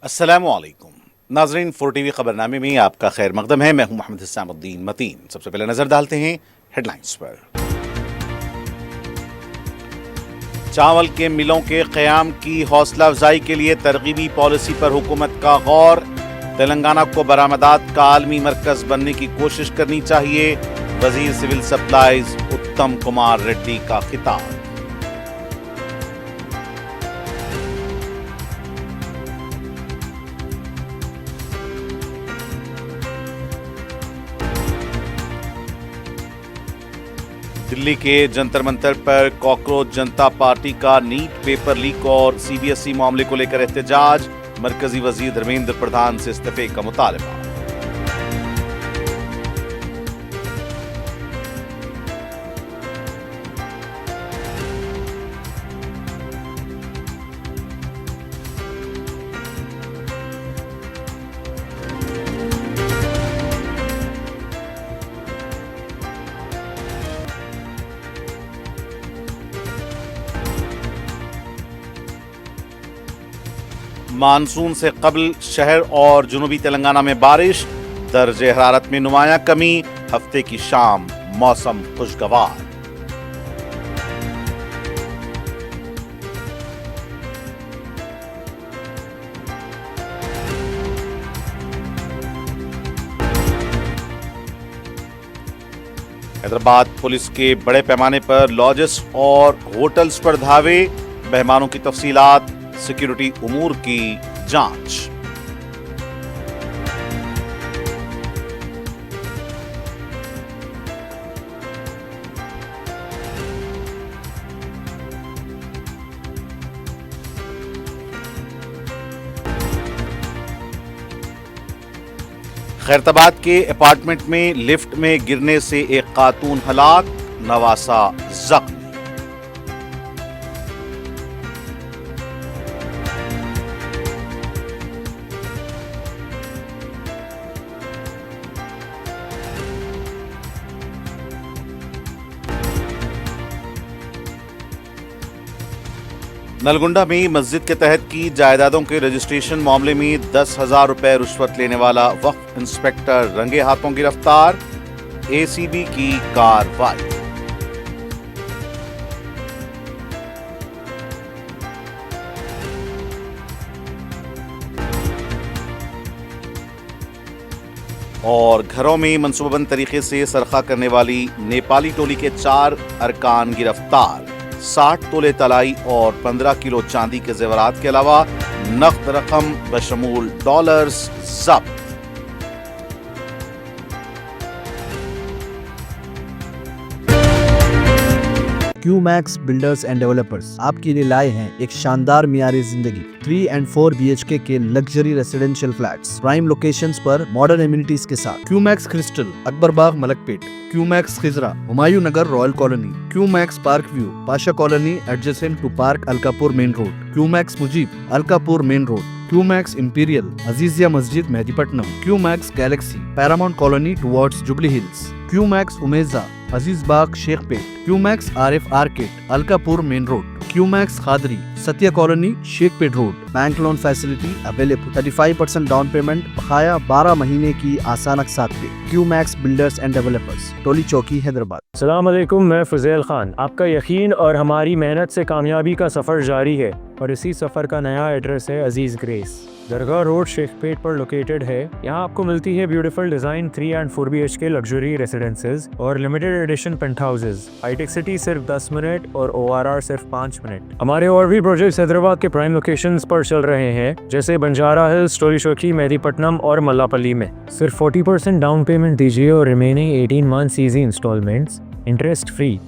अस्सलामु अलैकुम नाजरीन, 4 TV खबरनामे में आपका खैर मकदम है। मैं हूं मोहम्मद हिसामुद्दीन मतीन। सबसे पहले नजर डालते हैं हेडलाइंस पर। चावल के मिलों के क़याम की हौसला अफजाई के लिए तरगीबी पॉलिसी पर हुकूमत का गौर। तेलंगाना को बरामदात का आलमी मरकज बनने की कोशिश करनी चाहिए। वजीर सिविल सप्लाईज उत्तम कुमार रेड्डी का खिताब। दिल्ली के जंतर मंतर पर कॉकरोच जनता पार्टी का नीट पेपर लीक और सीबीएसई मामले को लेकर एहतजाज। मरकजी वजीर धर्मेंद्र प्रधान से इस्तीफे का मुतालबा। मानसून से कबल शहर और जुनूबी तेलंगाना में बारिश। दर्जे हरारत में नुमायां कमी। हफ्ते की शाम मौसम खुशगवार। हैदराबाद पुलिस के बड़े पैमाने पर लॉजेस और होटल्स पर धावे। मेहमानों की तफसीलात, सिक्योरिटी उमूर की जांच। खैरताबाद के अपार्टमेंट में लिफ्ट में गिरने से एक खातून हलाक, नवासा जख्मी। नलगुंडा में मस्जिद के तहत की जायदादों के रजिस्ट्रेशन मामले में 10,000 रुपए रुश्वत लेने वाला वक्फ इंस्पेक्टर रंगे हाथों गिरफ्तार। एसीबी की कार्रवाई। और घरों में मंसूबाबंद तरीके से सरखा करने वाली नेपाली टोली के 4 अरकान गिरफ्तार। 60 तोले तलाई और 15 किलो चांदी के जेवरात के अलावा नकद रकम बशमूल डॉलर्स जब्त। क्यूमैक्स बिल्डर्स एंड डेवलपर्स आपके लिए लाए हैं एक शानदार मियारी जिंदगी 3 and 4 BHK के luxury residential flats prime locations पर मॉडर्न एमिनिटीज के साथ। Qmax Crystal, Akbar Bagh, Malakpet. Qmax Khizra, Humayun Nagar, Royal Colony. Qmax Park View, Pasha Colony adjacent to park Alkapur main road. Qmax Mujeeb, Alkapur main road. Qmax Imperial, Azizia Masjid, Mehdipatnam. Qmax Galaxy, Paramount Colony towards Jubilee Hills. Qmax Umeja, Aziz Bagh, Shaikpet. Qmax Arif arcade, Alkapur main road. Qmax Khadri, Satya colony, Shaikpet road. Bank loan facility available. 35% down payment, बकाया 12 महीने की आसान अक़सात पे। QMax builders and developers, टोली चौकी, हैदराबाद। अस्सलाम वालेकुम, मैं फुज़ैल खान। आपका यकीन और हमारी मेहनत से कामयाबी का सफ़र जारी है और इसी सफ़र का नया एड्रेस है अजीज़ ग्रेस। दरगाह रोड, शेखपेट पर लोकेटेड है। यहाँ आपको मिलती है beautiful design 3 and 4 BHK luxury residences और limited edition penthouses. Hitech City सिर्फ 10 मिनट और ORR सिर्फ 5 मिनट। हमारे और भी प्रोजेक्ट्स हैदराबाद के प्राइम लोकेशंस पर चल रहे हैं, जैसे बंजारा हिल्स, टोली चौकी, मेहदीपट्टनम और मल्लापल्ली में। सिर्फ 40% डाउन पेमेंट दीजिए और remaining 18 months easy instalments, interest free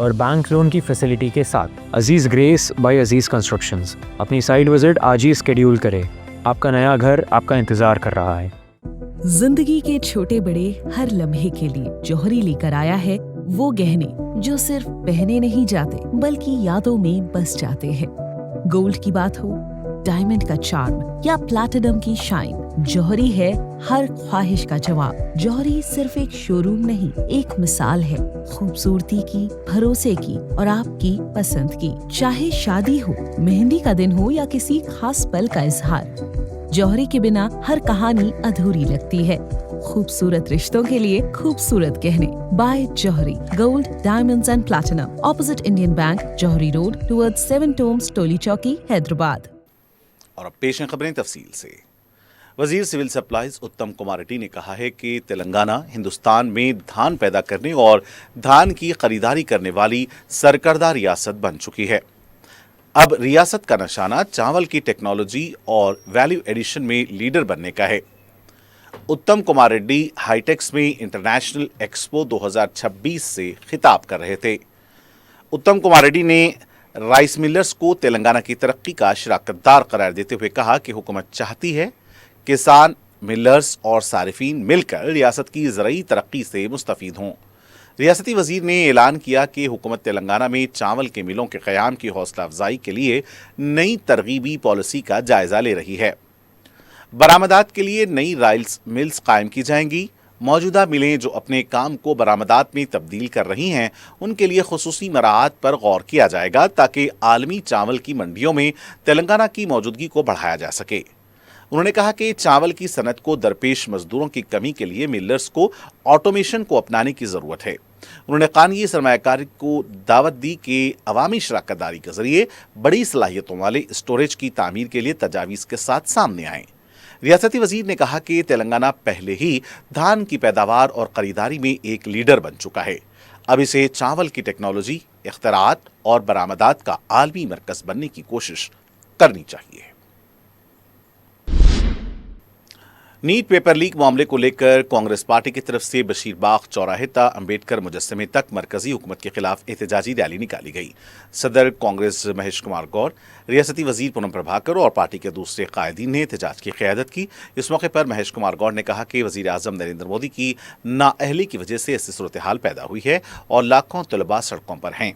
और बैंक लोन की फैसिलिटी के साथ। Aziz grace by Aziz constructions. अपनी साइट विजिट आज ही स्केड्यूल करें। आपका नया घर आपका इंतजार कर रहा है। जिंदगी के छोटे बड़े हर लम्हे के लिए जौहरी लेकर आया है वो गहने जो सिर्फ पहने नहीं जाते बल्कि यादों में बस जाते हैं। गोल्ड की बात हो, डायमंड का चार्म या प्लैटिनम की शाइन, जौहरी है हर ख्वाहिश का जवाब। जौहरी सिर्फ एक शोरूम नहीं, एक मिसाल है खूबसूरती की, भरोसे की और आपकी पसंद की। चाहे शादी हो, मेहंदी का दिन हो या किसी खास पल का इजहार, जौहरी के बिना हर कहानी अधूरी लगती है। खूबसूरत रिश्तों के लिए खूबसूरत गहने by Jauhari, gold, diamonds and platinum, opposite Indian bank, Jauhari road, towards 7 tombs, Toli Chowki, Hyderabad. और अब पेश हैं खबरें तफसील से। वजीर सिविल सप्लाईज उत्तम कुमार रेड्डी ने कहा है कि तेलंगाना हिंदुस्तान में धान पैदा करने और धान की खरीदारी करने वाली सरकर्दा रियासत बन चुकी है। अब रियासत का निशाना चावल की टेक्नोलॉजी और वैल्यू एडिशन में लीडर बनने का है। उत्तम कुमार रेड्डी हाईटेक्स में इंटरनेशनल एक्सपो 2026 से खिताब कर रहे थे। उत्तम कुमार रेड्डी ने राइस मिलर्स को तेलंगाना की तरक्की का शराकतदार करार देते हुए कहा कि हुकूमत चाहती है किसान, मिलर्स और सारिफीन मिलकर रियासत की ज़राई तरक्की से मुस्तफ़ीद हों। रियासती वजीर ने ऐलान किया कि हुकूमत तेलंगाना में चावल के मिलों के क़याम की हौसला अफजाई के लिए नई तरगीबी पॉलिसी का जायज़ा ले रही है। बरामदात के लिए नई राइस मिल्स कायम की जाएंगी। मौजूदा मिलें जो अपने काम को बरामदात में तब्दील कर रही हैं, उनके लिए खुसूसी मराहत पर गौर किया जाएगा ताकि आलमी चावल की मंडियों में तेलंगाना की मौजूदगी को बढ़ाया जा सके। उन्होंने कहा कि चावल की सनत को दरपेश मजदूरों की कमी के लिए मिलर्स को ऑटोमेशन को अपनाने की ज़रूरत है। उन्होंने कानूनी सरमायाकारी को दावत दी कि अवामी शराकतदारी के जरिए बड़ी सलाहियतों वाले स्टोरेज की तामीर के लिए तजावीज़ के साथ सामने आएँ। रियासती वजीर ने कहा कि तेलंगाना पहले ही धान की पैदावार और खरीदारी में एक लीडर बन चुका है। अब इसे चावल की टेक्नोलॉजी, इख्तरात और बरामदात का आलमी मरकज बनने की कोशिश करनी चाहिए। नीट पेपर लीक मामले को लेकर कांग्रेस पार्टी की तरफ से बशीरबाग चौराहे तक अंबेडकर मुजस्समे तक मरकजी हुकूमत के खिलाफ एहतजाजी रैली निकाली गई। सदर कांग्रेस महेश कुमार गौर, रियासती वजीर पूनम प्रभाकर और पार्टी के दूसरे कायदीन ने एहतजाज की क़यादत की। इस मौके पर महेश कुमार गौर ने कहा कि वजीर आज़म नरेंद्र मोदी की नाअहली की वजह से ऐसी सूरत हाल पैदा हुई है और लाखों तलबा सड़कों पर हैं।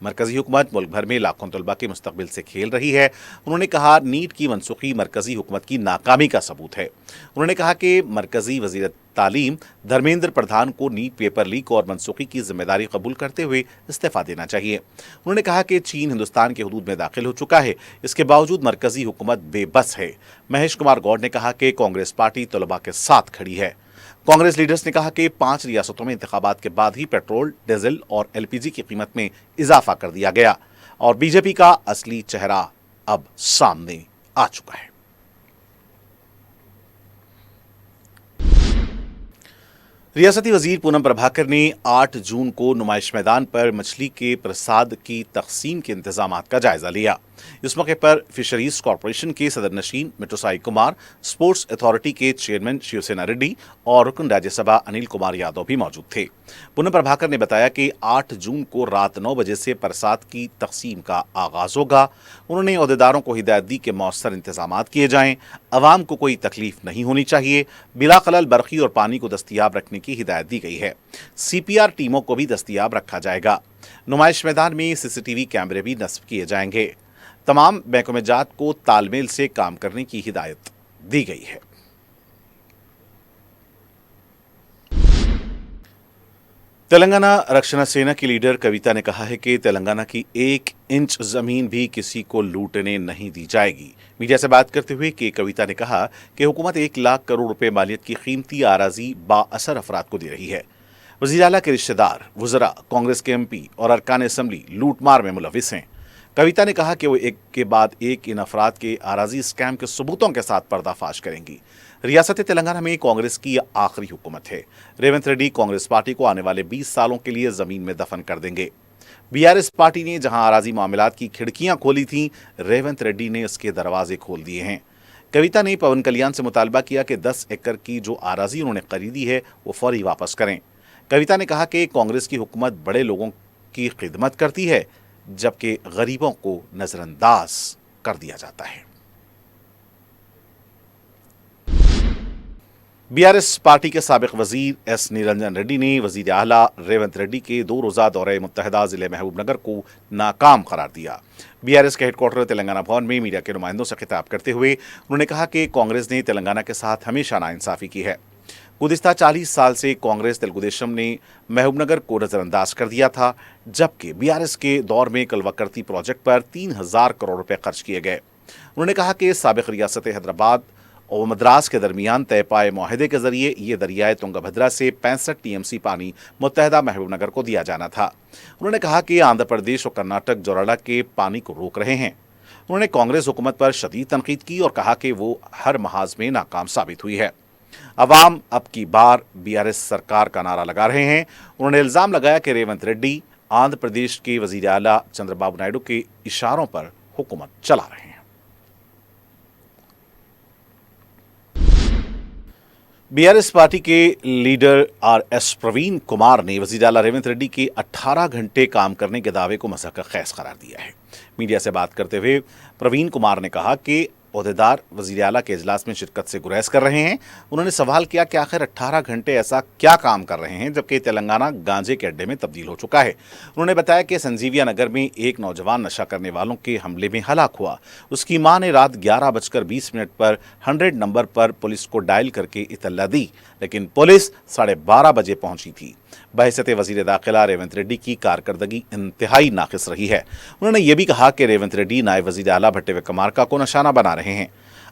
मरकजी हुकूमत मुल्क भर में लाखों तलबा के मुस्तकबिल से खेल रही है। उन्होंने कहा नीट की मनसूखी मरकजी हुकूमत की नाकामी का सबूत है। उन्होंने कहा कि मरकजी वजीर तालीम धर्मेंद्र प्रधान को नीट पेपर लीक और मनसूखी की जिम्मेदारी कबूल करते हुए इस्तीफा देना चाहिए। उन्होंने कहा कि चीन हिंदुस्तान के हदूद में दाखिल हो चुका है, इसके बावजूद मरकजी हुकूमत बेबस है। महेश कुमार गौर ने कहा कि कांग्रेस पार्टी तलबा के साथ खड़ी है। कांग्रेस लीडर्स ने कहा कि 5 रियासतों में इंतखाबात के बाद ही पेट्रोल, डीजल और एलपीजी की कीमत में इजाफा कर दिया गया और बीजेपी का असली चेहरा अब सामने आ चुका है। रियासती वजीर पूनम प्रभाकर ने 8 जून को नुमाइश मैदान पर मछली के प्रसाद की तकसीम के इंतजामात का जायजा लिया। इस मौके पर फिशरीज कॉरपोरेशन के सदर नशीन मिट्टूसाई कुमार, स्पोर्ट्स अथॉरिटी के चेयरमैन शिवसेना रेड्डी और रुकन राज्यसभा अनिल कुमार यादव भी मौजूद थे। पूनम प्रभाकर ने बताया कि 8 जून को रात 9 बजे से प्रसाद की तकसीम का आगाज होगा। उन्होंने अहदेदारों को हिदायत दी कि मौसर इंतजामात किए जाएं, अवाम को कोई तकलीफ नहीं होनी चाहिए। बिला खलल बरखी और पानी को दस्तयाब रखने की हिदायत दी गई है। CPR टीमों को भी दस्तयाब रखा जाएगा। नुमाइश मैदान में CCTV कैमरे भी नस्ब किए जाएंगे। तमाम महकमे जात को तालमेल से काम करने की हिदायत दी गई है। तेलंगाना रक्षण सेना की लीडर कविता ने कहा है कि तेलंगाना की 1 इंच जमीन भी किसी को लूटने नहीं दी जाएगी। मीडिया से बात करते हुए कविता ने कहा कि हुकूमत 1 लाख करोड़ रुपए मालियत की कीमती आराजी बाअसर अफराद को दे रही है। वज़ीर आला के रिश्तेदार, वुज़रा, कांग्रेस के MP और अरकान असम्बली लूटमार में मुलविस हैं। कविता ने कहा कि वो एक के बाद एक इन अफराद के आराजी स्कैम के सबूतों के साथ पर्दाफाश करेंगी। रियासत तेलंगाना में कांग्रेस की आखिरी हुकूमत है। रेवंत रेड्डी कांग्रेस पार्टी को आने वाले 20 सालों के लिए जमीन में दफन कर देंगे। BRS पार्टी ने जहां आराजी मामलात की खिड़कियां खोली थीं, रेवंत रेड्डी ने उसके दरवाजे खोल दिए हैं। कविता ने पवन कल्याण से मुतालबा किया कि 10 एकड़ की जो आराजी उन्होंने खरीदी है वो फौरी वापस करें। कविता ने कहा कि कांग्रेस की हुकूमत बड़े लोगों की खिदमत करती है जबकि गरीबों को नजरअंदाज कर दिया जाता है। BRS पार्टी के साबिक वजीर S निरंजन रेड्डी ने वजीर आला रेवंत रेड्डी के 2 रोज़ा दौरे मुत्तहदा जिले महबूबनगर को नाकाम करार दिया। BRS के हेडक्वार्टर तेलंगाना भवन में मीडिया के नुमाइंदों से खिताब करते हुए उन्होंने कहा कि कांग्रेस ने तेलंगाना के साथ हमेशा नाइंसाफी की है। गुज़िश्ता 40 साल से कांग्रेस तेलुगुदेशम ने महबूबनगर को नजरअंदाज कर दिया था, जबकि BRS के दौर में कलवाकर्ती प्रोजेक्ट पर 3000 करोड़ रुपए खर्च किए गए। उन्होंने कहा कि साबिक रियासत हैदराबाद और मद्रास के दरमियान तय पाए मुआहदे के जरिए ये दरियाए तुंगभद्रा से 65 टीएमसी पानी मुत्तहदा महबूबनगर को दिया जाना था। उन्होंने कहा कि आंध्र प्रदेश और कर्नाटक जोराड़ा के पानी को रोक रहे हैं। उन्होंने कांग्रेस हुकूमत पर शदीद तनकीद की और कहा कि वो हर महाज में नाकाम साबित हुई है। अवाम अब की बार बीआरएस सरकार का नारा लगा रहे हैं। उन्होंने इल्जाम लगाया कि रेवंत रेड्डी आंध्र प्रदेश के वजीर आला चंद्रबाबू नायडू के इशारों पर हुकूमत चला रहे हैं। बीआरएस पार्टी के लीडर आरएस प्रवीण कुमार ने वजीर आला रेवंत रेड्डी के 18 घंटे काम करने के दावे को मज़ाक खैस करार दिया है। मीडिया से बात करते हुए प्रवीण कुमार ने कहा कि ओहदेदार वजीर आला के इजलास में शिरकत से गुरेज कर रहे हैं। उन्होंने सवाल किया कि आखिर 18 घंटे ऐसा क्या काम कर रहे हैं जबकि तेलंगाना गांजे के अड्डे में तब्दील हो चुका है। उन्होंने बताया कि संजीविया नगर में एक नौजवान नशा करने वालों के हमले में हलाक हुआ। उसकी मां ने रात 11:20 पर 100 नंबर पर पुलिस को डायल करके इतला दी, लेकिन पुलिस 12:30 बजे पहुंची थी। बहसत वजीर दाखिला रेवंत रेड्डी की कारकर्दगी इंतहाई नाकिस रही है। उन्होंने ये भी कहा कि रेवंत रेड्डी नायब वजीर आला भट्टे विक्रमार्का को निशाना बना रहे हैं।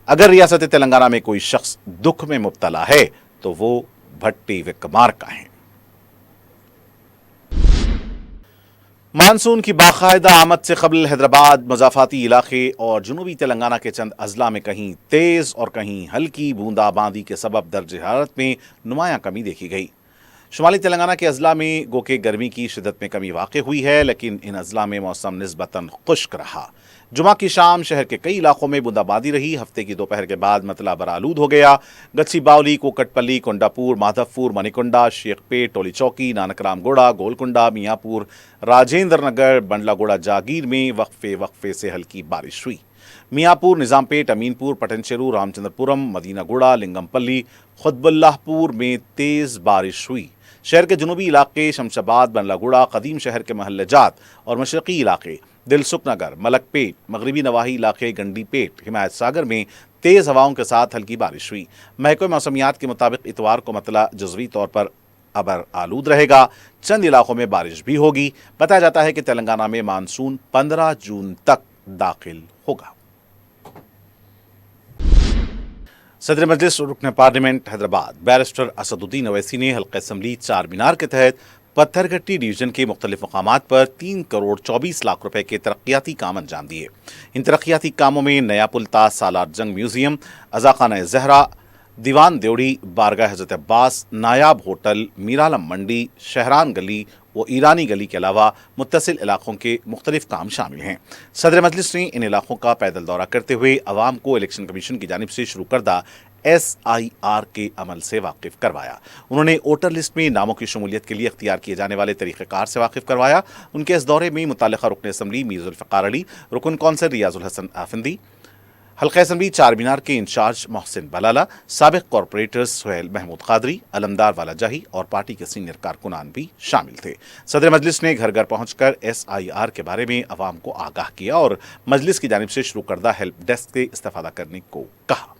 अगर रियासत तेलंगाना में कोई शख्स दुख में मुब्तला है तो वो भट्टी विक्रमार्का हैं। मानसून की बाकायदा आमद से कबल हैदराबाद, मज़ाफ़ाती इलाके और जनूबी तेलंगाना के चंद अजला में कहीं तेज़ और कहीं हल्की बूंदाबांदी के सबब दर्ज हरारत में नुमायां कमी देखी गई। शुमाली तेलंगाना के अजला में गोके गर्मी की शिदत में कमी वाक़ हुई है, लेकिन इन अजला में मौसम निस्बतन खुश्क रहा। जुमा की शाम शहर के कई इलाकों में बूंदाबांदी रही। हफ्ते की दोपहर के बाद मतला बरालूद हो गया। गच्छी बावली, कोकटपल्ली, कोंडापुर, माधवपुर, मणिकुंडा, शेखपेट, टोली चौकी, नानकरामगोड़ा, गोलकुंडा, मियाँपुर, राजेंद्र नगर, बंडलागोड़ा, जागीर में वक्फे से हल्की बारिश हुई। मियाँपुर, निज़ामपेट, अमीनपुर, पटनचेरू, रामचंद्रपुरम, मदीनागुड़ा, लिंगमपल्ली, खुतबुल्लाहपुर में तेज़ बारिश हुई। शहर के जनूबी इलाके शमशाबाद, बंडलागुड़ा, कदीम शहर के महल्ले जात और मशरकी इलाके दिलसुख नगर, मलकपेट, मगरबी नवाही इलाके गंडीपेट, हिमायत सागर में तेज़ हवाओं के साथ हल्की बारिश हुई। महकमे मौसमियात के मुताबिक इतवार को मतला जज़वी तौर पर अबर आलूद रहेगा। चंद इलाकों में बारिश भी होगी। बताया जाता है कि तेलंगाना में मानसून 15 जून तक दाखिल होगा। सदर मजलिस रुकन पार्लियामेंट हैदराबाद बैरिस्टर असदुद्दीन अवैसी ने हल्का असम्बली चार मीनार के तहत पत्थरघट्टी डिवीजन के मुख्तलिफ मकामात पर 3 करोड़ 24 लाख रुपए के तरक्याती काम अंजाम दिए। इन तरक्याती कामों में नया पुल, ताज सालार जंग म्यूजियम, अज़ाखाना ज़हरा, दीवान देवड़ी, बारगाह हज़रत अब्बास, नायाब होटल, मीरालम मंडी, शहरान गली व ईरानी गली के अलावा मुत्तसिल इलाकों के मुख्तलिफ काम शामिल हैं। सदर मजलिस ने इन इलाकों का पैदल दौरा करते हुए अवाम को इलेक्शन कमीशन की जानिब से शुरू करदा SIR के अमल से वाकिफ करवाया। उन्होंने वोटर लिस्ट में नामों की शमूलियत के लिए अख्तियार किए जाने वाले तरीक़ेकार से वाकिफ करवाया। उनके इस दौरे में मुतालिका रुकन असम्बली मीर ज़ुल्फ़िकार अली, रुकन कौंसिल रियाजुल हसन आफंदी, हल्का असम्बली चार मीनार के इंचार्ज मोहसिन बलाला, साबिक कॉरपोरेटर्स सुहेल महमूद कादरी, अलमदार वाला जाही और पार्टी के सीनियर कारकुनान भी शामिल थे। सदर मजलिस ने घर घर पहुंचकर SIR के बारे में अवाम को आगाह किया और मजलिस की जानिब से शुरू करदा हेल्प डेस्क से इस्तेफादा करने को कहा।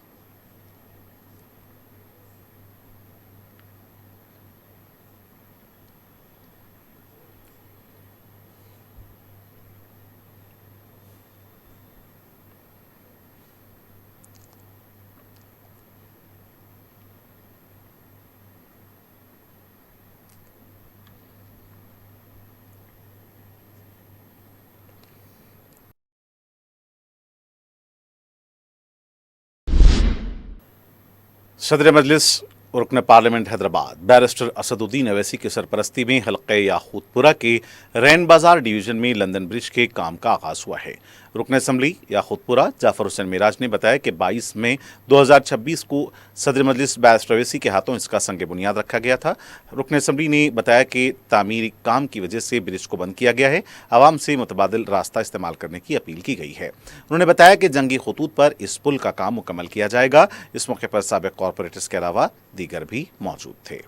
सदर मजलिस रुकन पार्लियामेंट हैदराबाद बैरिस्टर असदुद्दीन अवैसी की सरपरस्ती में हल्के याकूतपुरा के रैन बाजार डिवीजन में लंदन ब्रिज के काम का आगाज़ हुआ है। रुकन असम्बली याकूतपुरा जाफर हुसैन मिराज ने बताया कि 22 मई 2026 को सदर मजलिस बैरिस्टर अवैसी के हाथों इसका संग बुनियाद रखा गया था। रुकन असम्बली ने बताया कि तामीरी काम की वजह से ब्रिज को बंद किया गया है। आवाम से मुतबादिल रास्ता इस्तेमाल करने की अपील की गई है। उन्होंने बताया कि जंगी खतूत पर इस पुल का काम मुकम्मल किया जाएगा। इस मौके पर साबिक कॉरपोरेटर्स के अलावा दीगर भी मौजूद थे।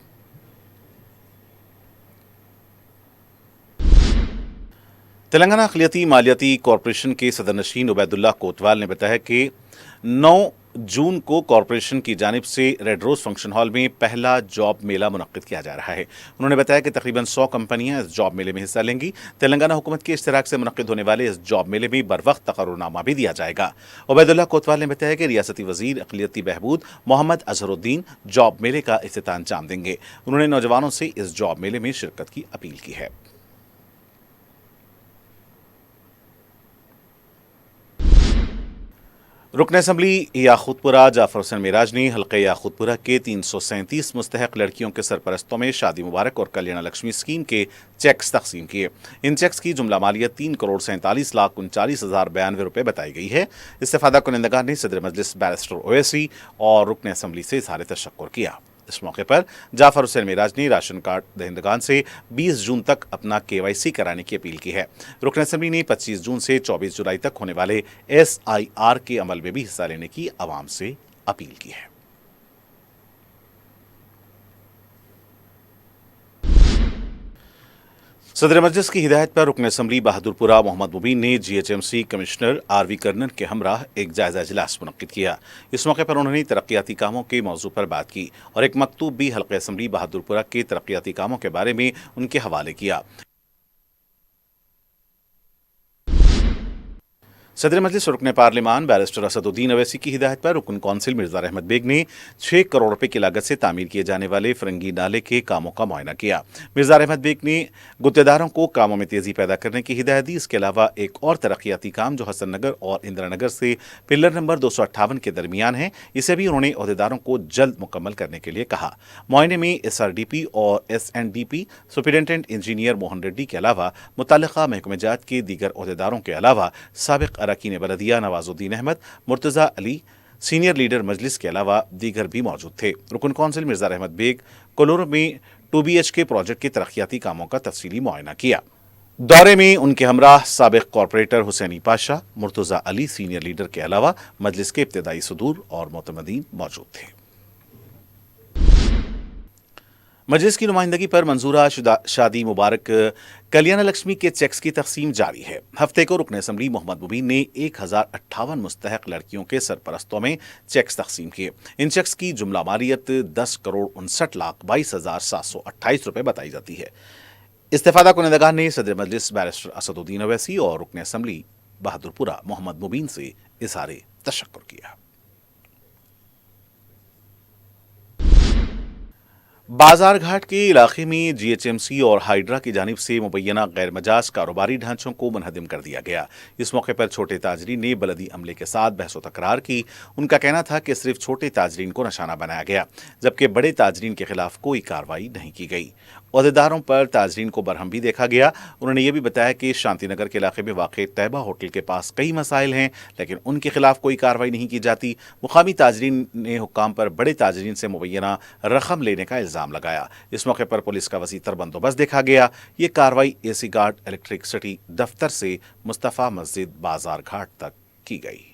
तेलंगाना अक़लियती मालियाती कॉरपोरेशन के सदर नशीन उबैदुल्लाह कोतवाल ने बताया कि 9 जून को कॉरपोरेशन की जानिब से रेड रोज फंक्शन हॉल में पहला जॉब मेला मुनक्किद किया जा रहा है। उन्होंने बताया कि तकरीबन 100 कंपनियां इस जॉब मेले में हिस्सा लेंगी। तेलंगाना हुकूमत के इश्तराक से मुनक्किद होने वाले इस जॉब मेले में बरवक्त तकर्रुरनामा भी दिया जाएगा। उबैदुल्लाह कोतवाल ने बताया कि रियासती वजीर अक़लियती बहबूद मोहम्मद अजहरुद्दीन जॉब मेले का इफ्तिताह अंजाम देंगे। उन्होंने नौजवानों से इस जॉब मेले में शिरकत की अपील की है। रुकन असम्बली याखूतपुरा जाफर हुसैन मेराज ने हल्के याखूतपुरा के 337 मुस्तहक लड़कियों के सरपरस्तों में शादी मुबारक और कल्याण लक्ष्मी स्कीम के चेक्स तकसीम किए। इन चेक्स की जुमला मालियत 3,47,39,092 रुपये बताई गई है। इस्तेफादा कुनिंदगान ने सदर मजलिस बैरिस्टर ओवैसी और रुकन असम्बली से इज़हार तशक्कुर किया। इस मौके पर जाफर हुसैन मेराज ने राशन कार्ड दहिंदगान से 20 जून तक अपना KYC कराने की अपील की है। रुकन असम्बली ने 25 जून से 24 जुलाई तक होने वाले SIR के अमल में भी हिस्सा लेने की आवाम से अपील की है। सदर मजलिस की हिदायत पर रुकन असम्बली बहादुरपुरा मोहम्मद मुबीन ने GHMC कमिश्नर RV कर्नल के हमराह एक जायजा इजलास मुनक्किद किया। इस मौके पर उन्होंने तरक्याती कामों के मौजू पर बात की और एक मकतूब भी हल्के असम्बली बहादुरपुरा के तरक्याती कामों के बारे में उनके हवाले किया। सदर मजलिस रुकन पार्लिमान बैरिस्टर असदुद्दीन अवैसी की हिदायत पर रुकन कौंसिल मिर्जा रहमत बेग ने 6 करोड़ रुपए की लागत से तामीर किए जाने वाले फरंगी नाले के कामों का मुआयना किया। मिर्जा रहमत बेग ने गुत्तेदारों को कामों में तेजी पैदा करने की हिदायत दी। इसके अलावा एक और तरक्याती काम जो हसन नगर और इंदिरा नगर से पिलर नंबर 258 के दरमियान है, इसे भी उन्होंने अहदेदारों को जल्द मुकम्मल करने के लिए कहा। मुआयने में SRDP और SNDP superintendent engineer Mohan Reddy के अलावा मुतल्लिका महकमेजात के दीगर अहदेदारों के अलावा साबिक अरकान बलदिया नवाजुद्दीन अहमद, मुर्तज़ा अली, सीनियर लीडर मजलिस के अलावा दीगर भी मौजूद थे। रुकन कौंसिल मिर्जा रहमत बेग कोलोर में 2BHK प्रोजेक्ट के तरक्याती कामों का तफसीली मुआयना किया। दौरे में उनके हमराह साबिक corporator Husaini Pasha, Murtaza Ali senior leader के अलावा मजलिस के इब्तदाई सदूर और मोतमदीन मौजूद थे। मजलिस की नुमाइंदगी पर मंजूरा शुदा शादी मुबारक कल्याण लक्ष्मी के चेक्स की तकसीम जारी है। हफ्ते को रुकन असम्बली मोहम्मद मुबीन ने 1058 मुस्तहक लड़कियों के सरपरस्तों में चेक्स तकसीम किए। इन चेक्स की जुमला मालियत 10,59,22,728 रुपये बताई जाती है। इस्तेफादा कुनिंदगान ने सदर मजलिस बैरिस्टर असदुद्दीन अवैसी और रुकन असम्बली बहादुरपुरा मोहम्मद मुबीन से इज़हार तशक्कुर किया। बाजार घाट के इलाके में GHMC और हाइड्रा की जानिब से मुबैना गैर मजाज कारोबारी ढांचों को मुनहदिम कर दिया गया। इस मौके पर छोटे ताजरीन ने बलदी अमले के साथ बहस व तकरार की। उनका कहना था कि सिर्फ छोटे ताजरीन को निशाना बनाया गया, जबकि बड़े ताजरीन के खिलाफ कोई कार्रवाई नहीं की गई। अहदेदारों पर ताजरीन को बरहम भी देखा गया। उन्होंने ये भी बताया कि शांति नगर के इलाके में वाक़ तैयबा होटल के पास कई मसाइल हैं, लेकिन उनके खिलाफ कोई कार्रवाई नहीं की जाती। मुकामी ताजरीन ने हुक्काम पर बड़े ताजरीन से मुबैना रकम लेने का इल्ज़ाम लगाया। इस मौके पर पुलिस का वसीतर बंदोबस्त देखा गया। ये कार्रवाई AC गार्ड इलेक्ट्रिसिटी दफ्तर से मुस्तफ़ा मस्जिद बाजार घाट तक की गई।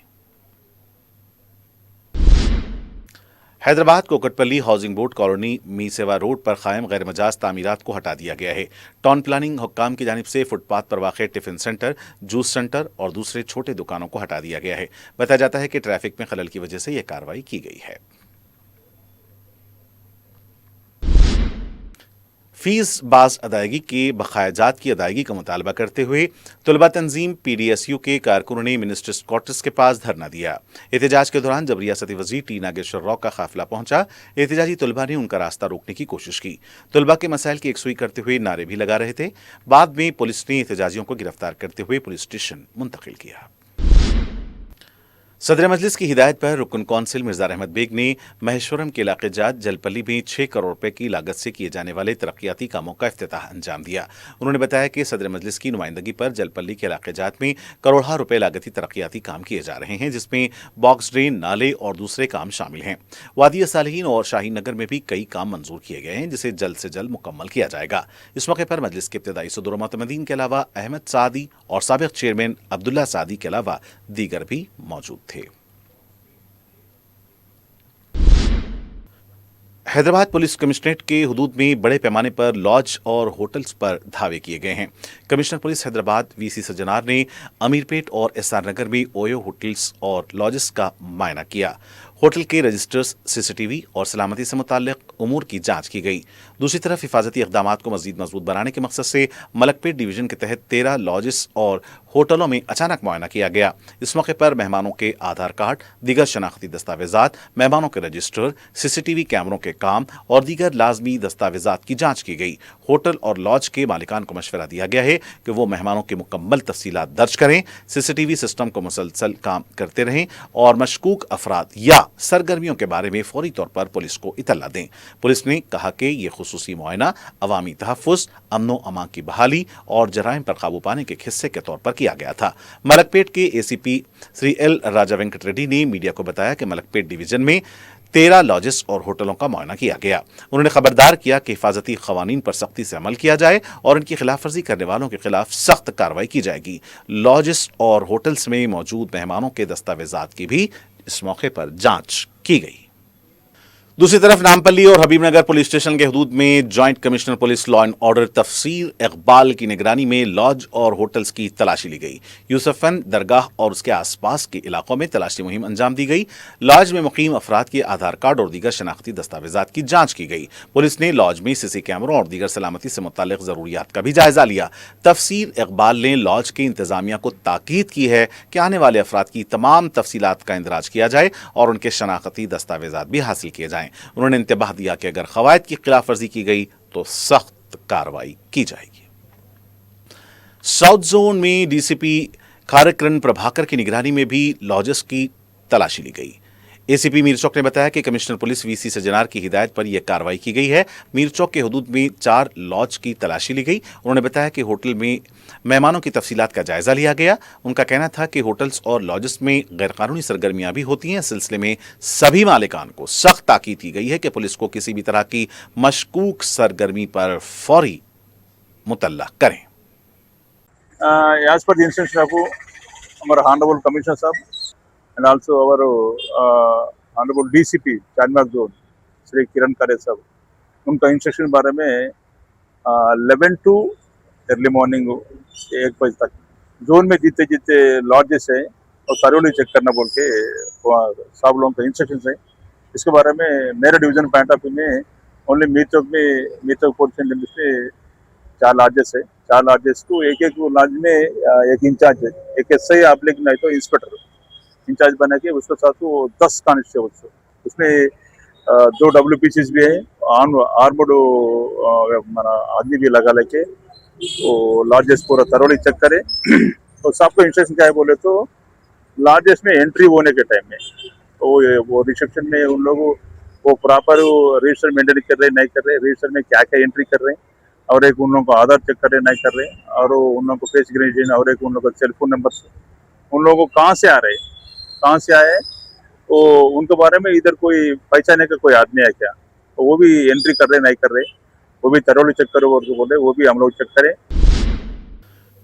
Hyderabad Kukatpally housing board colony MeeSeva road पर कायम गैर मजाज तामीरात को हटा दिया गया है। टाउन प्लानिंग हुक्काम की जानिब से फुटपाथ पर वाक़ टिफिन सेंटर, जूस सेंटर और दूसरे छोटे दुकानों को हटा दिया गया है। बताया जाता है कि ट्रैफिक में खलल की वजह से यह कार्रवाई की गई है। फीस बाज अदायगी के बकायाजात की अदायगी का मुतालबा करते हुए तलबा तंजीम PDSU के कारकुनों ने मिनिस्टर्स क्वार्टर्स के पास धरना दिया। एहतजाज के दौरान जब रियासती वज़ीर T नागेश्वर राव का काफिला पहुंचा, एहतजाजी तलबा ने उनका रास्ता रोकने की कोशिश की। तलबा के मसाइल की एकसुई करते हुए नारे भी लगा रहे थे। बाद में पुलिस ने एहतजाजियों को गिरफ्तार करते हुए पुलिस स्टेशन मुंतकिल किया। सदर मजलिस की हिदायत पर रुकन कौंसिल मिर्जा रहमत बेग ने महेश्वरम के इलाके जात जलपल्ली में 6 करोड़ रुपए की लागत से किए जाने वाले तरक्याती कामों का इफ्तिताह अंजाम दिया। उन्होंने बताया कि सदर मजलिस की नुमाइंदगी पर जलपल्ली के इलाके जात में करोड़ों रुपए लागती तरक्याती काम किए जा रहे हैं, जिसमें बॉक्स ड्रेन, नाले और दूसरे काम शामिल हैं। वादी सालिहीन और शाहीन नगर में भी कई काम मंजूर किए गए हैं, जिसे जल्द से जल्द मुकम्मल किया जाएगा। इस मौके पर मजलिस के इब्तदाई सदर मोतमदीन के अलावा अहमद सादी और साबिक चेयरमैन अब्दुल्ला सादी के अलावा दीगर भी मौजूद थे। हैदराबाद पुलिस कमिश्नरेट के हुदूद में बड़े पैमाने पर लॉज और होटल्स पर धावे किए गए हैं। Commissioner police Hyderabad VC Sajjanar ने अमीरपेट और SR नगर में ओयो होटल्स और लॉजेस का मुआयना किया। होटल के रजिस्टर्स, सीसीटीवी और सलामती से मुताल्लिक उमूर की जांच की गई। दूसरी तरफ हिफाजती इक़दामात को मज़ीद मजबूत बनाने के मकसद से मलकपेट डिवीज़न के तहत 13 लॉजेस और होटलों में अचानक मुआयना किया गया। इस मौके पर मेहमानों के आधार कार्ड, दीगर शनाख्ती दस्तावेजात, मेहमानों के रजिस्टर, सीसीटीवी कैमरों के काम और दीगर लाजमी दस्तावेजात की जांच की गई। होटल और लॉज के मालिकान को मशवरा दिया गया है कि वो मेहमानों की मुकम्मल तफसीलात दर्ज करें, सीसीटीवी सिस्टम को मुसलसल काम करते रहें और मशकूक अफराद या सरगर्मियों के बारे में फौरी तौर पर पुलिस को इतला दें। पुलिस ने कहा कि ये खुसूसी मुआयना अवामी तहफ़्फ़ुज़, अमनो अमान की बहाली और जराइम पर काबू पाने के हिस्से के तौर पर किया गया था। मलकपेट के एसीपी श्री एल राजा वेंकट रेड्डी ने मीडिया को बताया कि मलकपेट डिवीजन में 13 लॉजेस और होटलों का मुआयना किया गया। उन्होंने खबरदार किया कि हिफाजती क़वानीन पर सख्ती से अमल किया जाए और इनकी खिलाफ वर्जी करने वालों के खिलाफ सख्त कार्रवाई की जाएगी। लॉजेस और होटल्स में मौजूद मेहमानों के दस्तावेजात की भी इस मौके पर जांच की गई। दूसरी तरफ नामपल्ली और हबीबनगर पुलिस स्टेशन के हदूद में joint commissioner police law and order तफसीर इकबाल की निगरानी में लॉज और होटल्स की तलाशी ली गई। यूसुफन दरगाह और उसके आसपास के इलाकों में तलाशी मुहिम अंजाम दी गई। लॉज में मुकीम अफराद के आधार कार्ड और दीगर शनाख्ती दस्तावेजात की जांच की गई। पुलिस ने लॉज में सीसी कैमरों और दीगर सलामती से मुताल्लिक जरूरियात का भी जायजा लिया। तफसीर इकबाल ने लॉज के इंतजामिया को ताकीद की है कि आने वाले अफराद की तमाम तफसीलात का इंदराज किया जाए और उनके शनाख्ती दस्तावेजात भी हासिल किए जाएं। उन्होंने इंतबाह दिया कि अगर खवायद की खिलाफ वर्जी की गई तो सख्त कार्रवाई की जाएगी। साउथ जोन में डीसीपी कार्यक्रम प्रभाकर की निगरानी में भी लॉजेस की तलाशी ली गई। एसीपी मीरचौक ने बताया कि कमिश्नर पुलिस वीसी सज्जनार की हिदायत पर यह कार्रवाई की गई है। मीरचौक के हदूद में 4 लॉज की तलाशी ली गई। उन्होंने बताया कि होटल में मेहमानों की तफसीलात का जायजा लिया गया। उनका कहना था कि होटल्स और लॉजेस में गैरकानूनी सरगर्मियां भी होती हैं। इस सिलसिले में सभी मालिकान को सख्त ताकीद की गई है कि पुलिस को किसी भी तरह की मशकूक सरगर्मी पर फौरी मुतल्ला करें। As per the instruction of our Honorable Commissioner Sahab and also our Honorable DCP Chanmarg Zone Shri Kiran Kare Sahab, उनका इंस्ट्रक्शन बारे में 11 to अर्ली मॉर्निंग 1 बजे तक जोन में जितने लॉजेस है और thoroughly चेक करना बोल के सब लोगों का इंस्ट्रक्शन है। इसके बारे में मेरे डिवीजन पॉइंट ऑफ व्यू में ओनली मीरचौक पोर्शन लिमिट में 4 लॉजेस है। 4 लॉजेस को एक लॉज में एक इंचार्ज है, एक एसआई एप्लिक नहीं तो इंस्पेक्टर इंचार्ज बना के उसके साथ वो 10 कांस्टेबल्स, उसमें 2 WPCs भी है, आर्मड आदमी भी लगा लेके वो लॉजेस पूरा thoroughly चेक करे। तो सबको इंस्ट्रक्शन क्या है बोले तो लॉजेस में एंट्री होने के टाइम में तो वो रिसेप्शन में उन लोगों वो प्रॉपर रजिस्टर मेंटेन कर रहे नहीं कर रहे, रजिस्टर में क्या क्या एंट्री कर रहे हैं और एक उन लोगों को आधार चेक कर रहे नहीं कर रहे, और उन लोगों को फेस ग्रेजुएशन और एक उन लोगों का सेलफोन नंबर, उन लोगों को कहाँ से आ रहे कहाँ से आए तो उनके बारे में इधर कोई पहचाने का कोई आदमी है क्या, तो वो भी एंट्री कर रहे नहीं कर रहे, वो भी thoroughly चेक करो और जो बोले वो भी हम लोग चेक करें।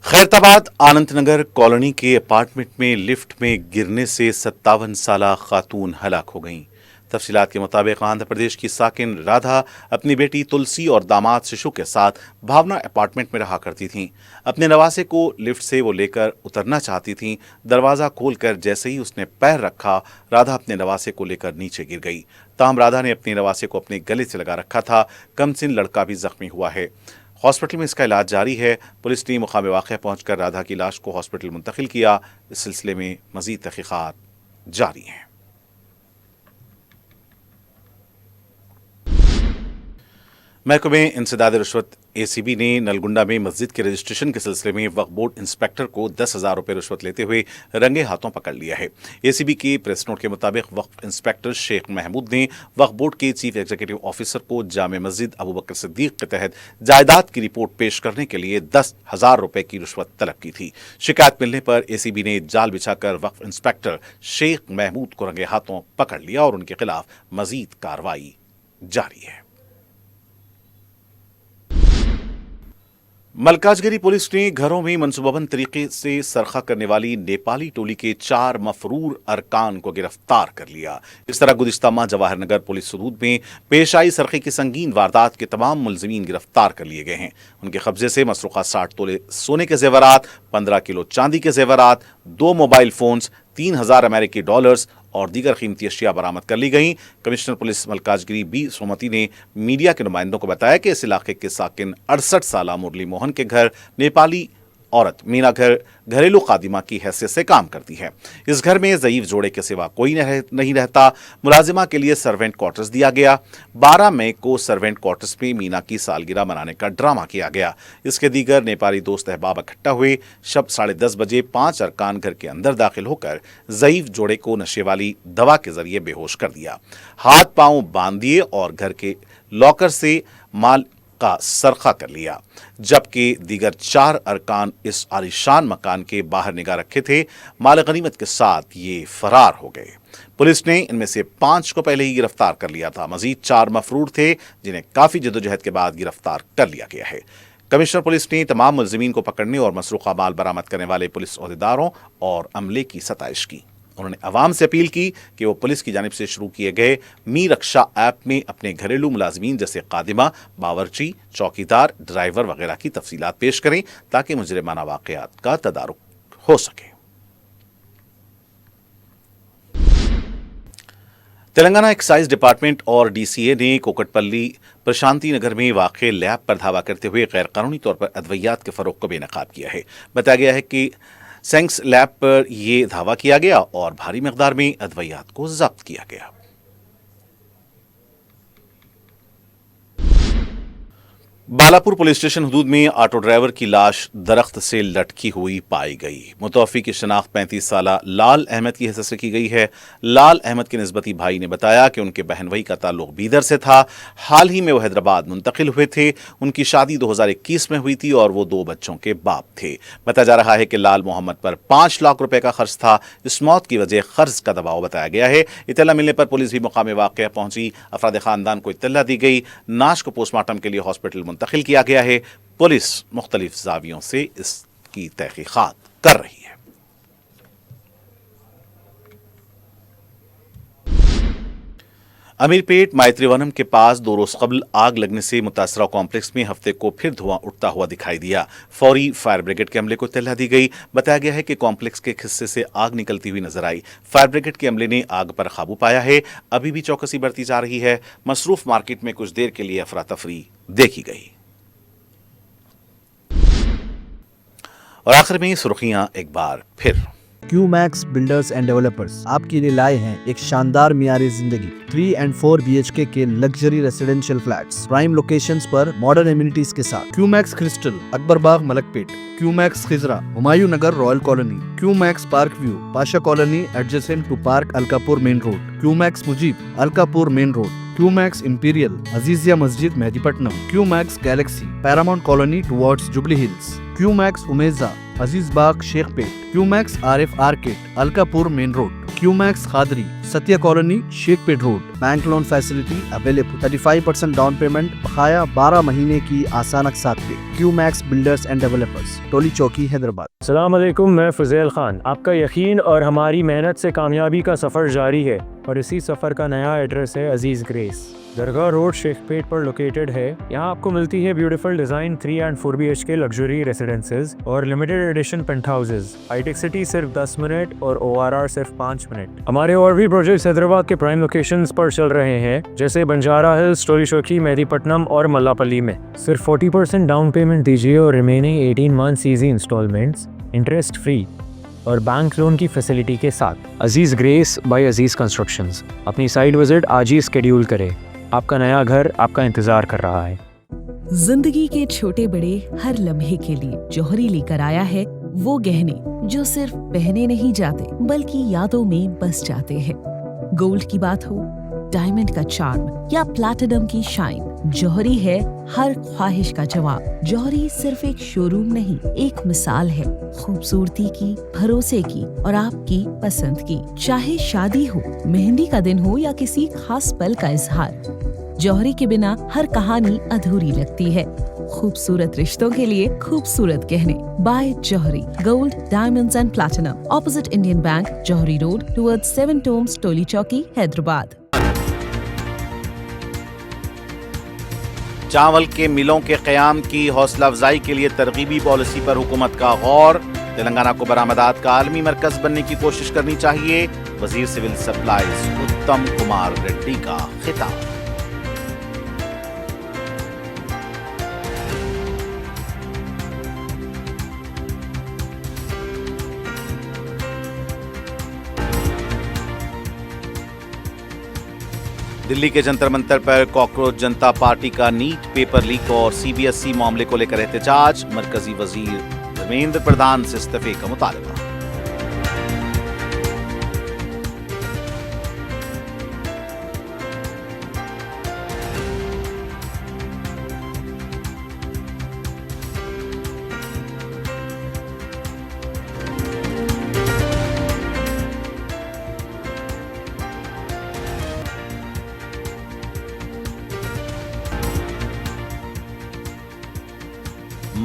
खैरताबाद आनंदनगर कॉलोनी के अपार्टमेंट में लिफ्ट में गिरने से 57 साला खातून हलाक हो गईं। तफसीलात के मुताबिक आंध्र प्रदेश की साकिन राधा अपनी बेटी तुलसी और दामाद शिशु के साथ भावना अपार्टमेंट में रहा करती थीं। अपने नवासे को लिफ्ट से वो लेकर उतरना चाहती थीं। दरवाज़ा खोलकर जैसे ही उसने पैर रखा, राधा अपने नवासे को लेकर नीचे गिर गई। ताहम राधा ने अपने नवासे को अपने गले से लगा रखा था। कमसिन लड़का भी जख्मी हुआ है। हॉस्पिटल में इसका इलाज जारी है। पुलिस ने मुकाम वाक़या पहुंचकर राधा की लाश को हॉस्पिटल मुंतकिल किया। इस सिलसिले में मज़ीद तहक़ीक़ात जारी हैं। महकमे इंसदाद रिश्वत एसीबी ने नलगुंडा में मस्जिद के रजिस्ट्रेशन के सिलसिले में वक्फ बोर्ड इंस्पेक्टर को 10,000 रुपये रिश्वत लेते हुए रंगे हाथों पकड़ लिया है। एसीबी के प्रेस नोट के मुताबिक वक्फ इंस्पेक्टर शेख महमूद ने वक्फ बोर्ड के चीफ एग्जीक्यूटिव ऑफिसर को जामे मस्जिद अबू बकर सिद्दीक के तहत जायदाद की रिपोर्ट पेश करने के लिए 10,000 रुपये की रिश्वत तलब की थी। शिकायत मिलने पर एसीबी ने जाल बिछाकर वक्फ इंस्पेक्टर शेख महमूद को रंगे हाथों पकड़ लिया और उनके खिलाफ मजीद कार्रवाई जारी है। मलकाजगिरी पुलिस ने घरों में मनसूबाबंद तरीके से सरखा करने वाली नेपाली टोली के 4 मफरूर अरकान को गिरफ्तार कर लिया। इस तरह गुज़िश्ता माह जवाहर नगर पुलिस हदूद में पेश आई सरखे की संगीन वारदात के तमाम मुलजिमीन गिरफ्तार कर लिए गए हैं। उनके कब्जे से मसरूक़ा 60 तोले सोने के जेवरात, 15 किलो चांदी के जेवरात, 2 मोबाइल फोन्स, 3,000 अमेरिकी डॉलर्स और दीगर कीमती अशिया बरामद कर ली गईं। कमिश्नर पुलिस मलकाजगिरी बी सोमती ने मीडिया के नुमाइंदों को बताया कि इस इलाके के साकिन 68 साला मुरली मोहन के घर नेपाली औरत मीना घरेलू खादिमा की हैसियत से काम करती है। इस घर में ज़ईफ जोड़े के सिवा कोई नहीं रहता। मुलाजिमा के लिए सर्वेंट क्वार्टर्स दिया गया। 12 मई को सर्वेंट क्वार्टर्स में मीना की सालगिरह मनाने का ड्रामा किया गया। इसके दीगर नेपाली दोस्त अहबाब इकट्ठा हुए। शब 10:30 बजे 5 अरकान घर के अंदर दाखिल होकर ज़ईफ जोड़े को नशे वाली दवा के जरिए बेहोश कर दिया। हाथ पांव बांध दिए और घर के लॉकर से माल का सरखा कर लिया, जबकि दीगर 4 अरकान इस आलीशान मकान के बाहर निगाह रखे थे। माल गनीमत के साथ ये फरार हो गए। पुलिस ने इनमें से 5 को पहले ही गिरफ्तार कर लिया था। मजीद 4 मफरूर थे जिन्हें काफी जद्दोजहद के बाद गिरफ्तार कर लिया गया है। कमिश्नर पुलिस ने तमाम मुलजिमीन को पकड़ने और मसरूका माल बरामद करने वाले पुलिस ओहदेदारों और अमले की सताइश की। उन्होंने अवाम से अपील की कि वो पुलिस की जानिब से शुरू किए गए मी रक्षा ऐप में अपने घरेलू मुलाजमीन जैसे खादिमा, बावर्ची, चौकीदार, ड्राइवर वगैरह की तफसीलात पेश करें ताकि मुजरिमाना वाक़यात का तदारुक हो सके। तेलंगाना एक्साइज डिपार्टमेंट और DCA ने कोकटपल्ली प्रशांति नगर में वाक़े लैब पर धावा करते हुए गैर कानूनी तौर पर अद्वियात के फरोग को बेनकाब किया है। बताया गया है कि सेंक्स लैब पर यह धावा किया गया और भारी मकदार में अद्वियात को जब्त किया गया। बालापुर पुलिस स्टेशन हदूद में ऑटो ड्राइवर की लाश दरख्त से लटकी हुई पाई गई। मुतवफ़ी की शनाख्त 35 साला लाल अहमद की हैसियत से की गई है। लाल अहमद के निस्बती भाई ने बताया कि उनके बहन भाई का ताल्लुक बीदर से था। हाल ही में वो हैदराबाद मुंतकिल हुए थे। उनकी शादी 2021 में हुई थी और वो 2 बच्चों के बाप थे। बताया जा रहा है कि लाल मोहम्मद पर 5 लाख रुपए का खर्च था। इस मौत की वजह कर्ज का दबाव बताया गया है। इत्तला मिलने पर पुलिस भी मकाम वाक़या पहुंची। अफराद खानदान को इत्तला दी गई। नाश को पोस्टमार्टम के लिए हॉस्पिटल मुंतकिल किया गया है। पुलिस मुख्तलिफ ज़ावियों से इसकी तहकीकात कर रही है। अमीरपेट माइत्रीवनम के पास 2 रोज कबल आग लगने से मुतासरा कॉम्प्लेक्स में हफ्ते को फिर धुआं उठता हुआ दिखाई दिया। फौरी फायर ब्रिगेड के अमले को इत्तला दी गई। बताया गया है कि कॉम्प्लेक्स के एक हिस्से से आग निकलती हुई नजर आई। फायर ब्रिगेड के अमले ने आग पर काबू पाया है। अभी भी चौकसी बरती जा रही है। मसरूफ मार्केट में कुछ देर के लिए अफरा तफरी देखी गई। और आखिर में सुर्खियां एक बार फिर। QMax बिल्डर्स एंड डेवलपर्स आपके लिए लाए हैं एक शानदार मियारी जिंदगी 3 and 4 BHK के luxury residential flats prime locations पर मॉडर्न एमिनिटीज के साथ। QMax Crystal, Akbarbagh, Malakpet. QMax Khizra, Humayun Nagar, Royal Colony. QMax Park View, Pasha Colony adjacent to park Alkapur main road. QMax Mujeeb, Alkapur main road. QMax Imperial, Azizia Masjid, Mehdipatnam. QMax Galaxy, Paramount Colony towards Jubilee Hills. QMax Umeja, Aziz Bagh, Shaikpet. QMax RF arcade, Alkapur main road. QMax Khadri, Satya colony, Shaikpet road. Bank loan facility available. 35% down payment, बकाया 12 महीने की आसान अक़सात पे। QMax builders and developers, टोली चौकी, हैदराबाद। अस्सलाम वालेकुम, मैं फज़ेल खान। आपका यकीन और हमारी मेहनत से कामयाबी का सफ़र जारी है और इसी सफ़र का नया एड्रेस है अजीज़ ग्रेस। दरगाह रोड, शेखपेट पर लोकेटेड है। यहाँ आपको मिलती है beautiful design 3 and 4 BHK luxury residences और limited edition penthouses. Hitech City सिर्फ 10 मिनट और ORR सिर्फ 5 मिनट। हमारे और भी प्रोजेक्ट्स हैदराबाद के प्राइम लोकेशंस पर चल रहे हैं, जैसे बंजारा हिल्स, टोली चौकी, मेहदीपट्टनम और मल्लापल्ली में। सिर्फ 40% डाउन पेमेंट दीजिए और remaining 18 months easy instalments interest free और बैंक लोन की फैसिलिटी के साथ। Aziz grace by Aziz constructions. अपनी साइट विजिट आज ही स्केड्यूल करें। आपका नया घर आपका इंतजार कर रहा है। जिंदगी के छोटे बड़े हर लम्हे के लिए जौहरी लेकर आया है वो गहने जो सिर्फ पहने नहीं जाते बल्कि यादों में बस जाते हैं। गोल्ड की बात हो, डायमंड का चार्म या प्लैटिनम की शाइन, जौहरी है हर ख्वाहिश का जवाब। जौहरी सिर्फ एक शोरूम नहीं, एक मिसाल है खूबसूरती की, भरोसे की और आपकी पसंद की। चाहे शादी हो, मेहंदी का दिन हो या किसी खास पल का इजहार, जौहरी के बिना हर कहानी अधूरी लगती है। खूबसूरत रिश्तों के लिए खूबसूरत गहने by Jauhari. Gold, diamonds and platinum, opposite Indian bank, Jauhari road, towards 7 tombs, Toli Chowki, Hyderabad. चावल के मिलों के क़याम की हौसला अफजाई के लिए तरगीबी पॉलिसी पर हुकूमत का गौर। तेलंगाना को बरामदात का आलमी मरकज बनने की कोशिश करनी चाहिए। वजीर सिविल सप्लाईज उत्तम कुमार रेड्डी का खिताब। दिल्ली के जंतर मंतर पर कॉकरोच जनता पार्टी का नीट पेपर लीक और सीबीएसई मामले को लेकर एहतजाज, मरकजी वजीर धर्मेंद्र प्रधान से इस्तीफे का मुतालबा।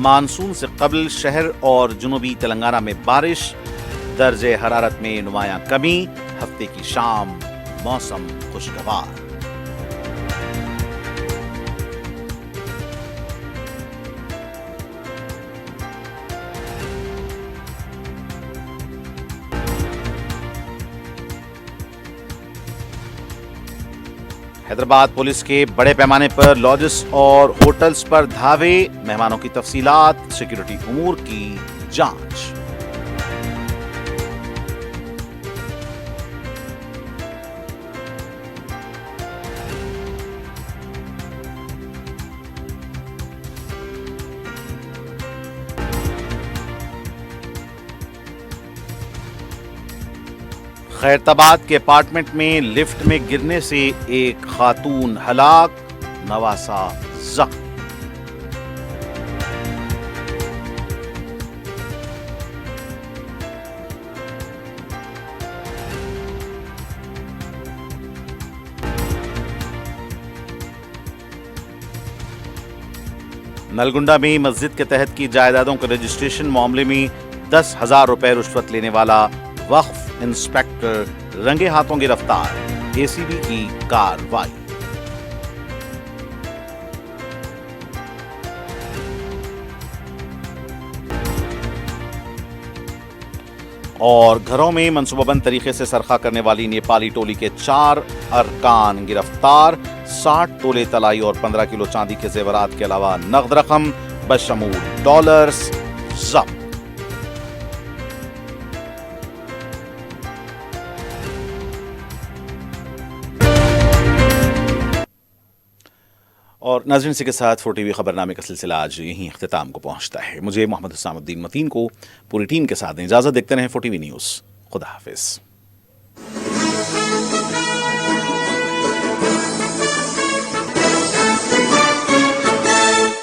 मानसून से कबल शहर और जुनूबी तेलंगाना में बारिश, दर्जे हरारत में नुमायां कमी, हफ्ते की शाम मौसम खुशगवार। हैदराबाद पुलिस के बड़े पैमाने पर लॉजेस और होटल्स पर धावे, मेहमानों की तफसीलात, सिक्योरिटी उमूर की जांच। खैरताबाद के अपार्टमेंट में लिफ्ट में गिरने से एक खातून हलाक, नवासा जख्मी। नलगुंडा में मस्जिद के तहत की जायदादों के रजिस्ट्रेशन मामले में 10,000 रुपए रिश्वत लेने वाला वक्फ इंस्पेक्टर रंगे हाथों गिरफ्तार, एसीबी की कार्रवाई। और घरों में मंसूबाबंद तरीके से सरखा करने वाली नेपाली टोली के 4 अरकान गिरफ्तार, 60 तोले तलाई और 15 किलो चांदी के जेवरात के अलावा नगद रकम बशमूल डॉलर्स जब्त। और नाज़रीन, इसी के साथ 4TV खबरनामे का सिलसिला आज यहीं इख्तिताम को पहुंचता है। मुझे मोहम्मद हुसैनुद्दीन मतीन को पूरी टीम के साथ इजाज़त। देखते रहें 4TV न्यूज़। खुदा हाफिज़।